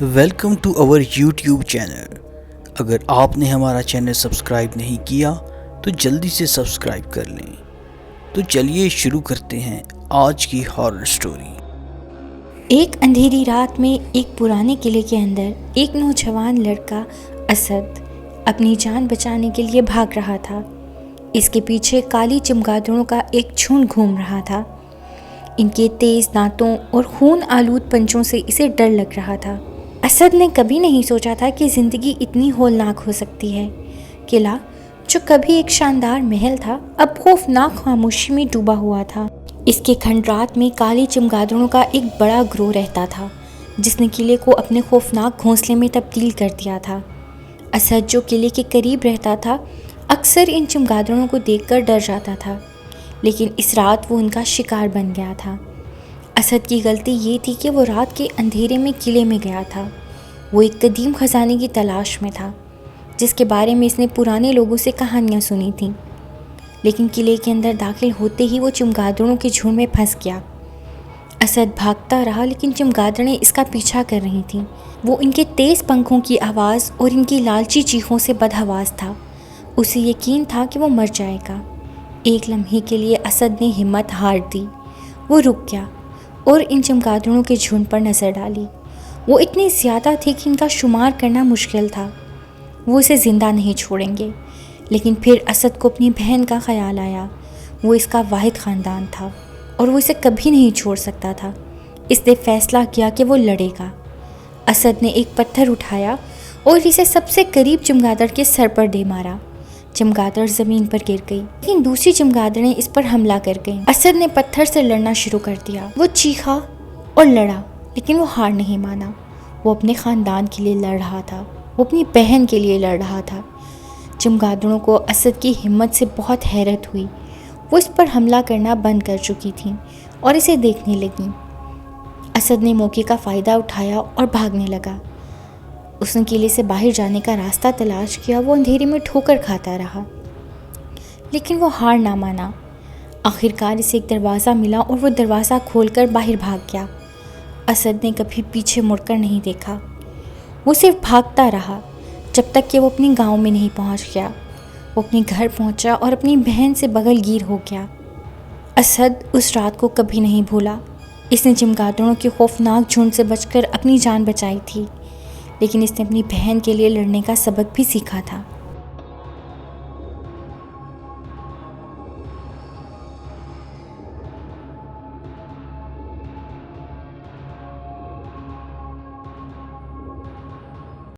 Welcome to our YouTube channel. अगर आपने हमारा चैनल सब्सक्राइब नहीं किया तो जल्दी से सब्सक्राइब कर लें। तो चलिए शुरू करते हैं आज की हॉरर स्टोरी। एक अंधेरी रात में एक पुराने किले के अंदर एक नौजवान लड़का असद अपनी जान बचाने के लिए भाग रहा था। इसके पीछे काली चमगादड़ों का एक झुंड घूम रहा था। इनके तेज दांतों और खून आलूद पंजों से इसे डर लग रहा था। असद ने कभी नहीं सोचा था कि ज़िंदगी इतनी होलनाक हो सकती है। किला जो कभी एक शानदार महल था, अब खौफनाक खामोशी में डूबा हुआ था। इसके खंडरात में काली चमगादड़ों का एक बड़ा ग्रोह रहता था, जिसने किले को अपने खौफनाक घोंसले में तब्दील कर दिया था। असद जो किले के करीब रहता था, अक्सर इन चमगादड़ों को देखकर डर जाता था, लेकिन इस रात वो उनका शिकार बन गया था। असद की गलती ये थी कि वो रात के अंधेरे में किले में गया था। वो एक कदीम खजाने की तलाश में था, जिसके बारे में इसने पुराने लोगों से कहानियाँ सुनी थीं। लेकिन किले के अंदर दाखिल होते ही वो चमगादड़ों के झुंड में फंस गया। असद भागता रहा, लेकिन चमगादड़ें इसका पीछा कर रही थीं। वो इनके तेज़ पंखों की आवाज़ और इनकी लालची चीखों से बदहवास था। उसे यकीन था कि वो मर जाएगा। एक लम्हे के लिए असद ने हिम्मत हार दी। वो रुक गया और इन चमगादड़ों के झुंड पर नज़र डाली। वो इतने ज़्यादा थे कि इनका शुमार करना मुश्किल था। वो इसे ज़िंदा नहीं छोड़ेंगे। लेकिन फिर असद को अपनी बहन का ख़याल आया। वो इसका वाहिद ख़ानदान था और वो इसे कभी नहीं छोड़ सकता था। इसने फ़ैसला किया कि वो लड़ेगा। असद ने एक पत्थर उठाया और इसे सबसे करीब चमगादड़ के सर पर दे मारा। चमगादड़ ज़मीन पर गिर गई, लेकिन दूसरी चमगादड़ें इस पर हमला कर गईं। असद ने पत्थर से लड़ना शुरू कर दिया। वो चीखा और लड़ा, लेकिन वो हार नहीं माना। वो अपने ख़ानदान के लिए लड़ रहा था। वो अपनी बहन के लिए लड़ रहा था। चमगादड़ों को असद की हिम्मत से बहुत हैरत हुई। वो इस पर हमला करना बंद कर चुकी थीं और इसे देखने लगीं। असद ने मौके का फ़ायदा उठाया और भागने लगा। उसने किले से बाहर जाने का रास्ता तलाश किया। वो अंधेरे में ठोकर खाता रहा, लेकिन वो हार ना माना। आखिरकार इसे एक दरवाज़ा मिला और वो दरवाज़ा खोलकर बाहर भाग गया। असद ने कभी पीछे मुड़कर नहीं देखा। वो सिर्फ भागता रहा जब तक कि वो अपने गांव में नहीं पहुंच गया। वो अपने घर पहुंचा और अपनी बहन से बगलगीर हो गया। असद उस रात को कभी नहीं भूला। इसने चमगादड़ों के खौफनाक झुंड से बचकर अपनी जान बचाई थी, लेकिन इसने अपनी बहन के लिए लड़ने का सबक भी सीखा था।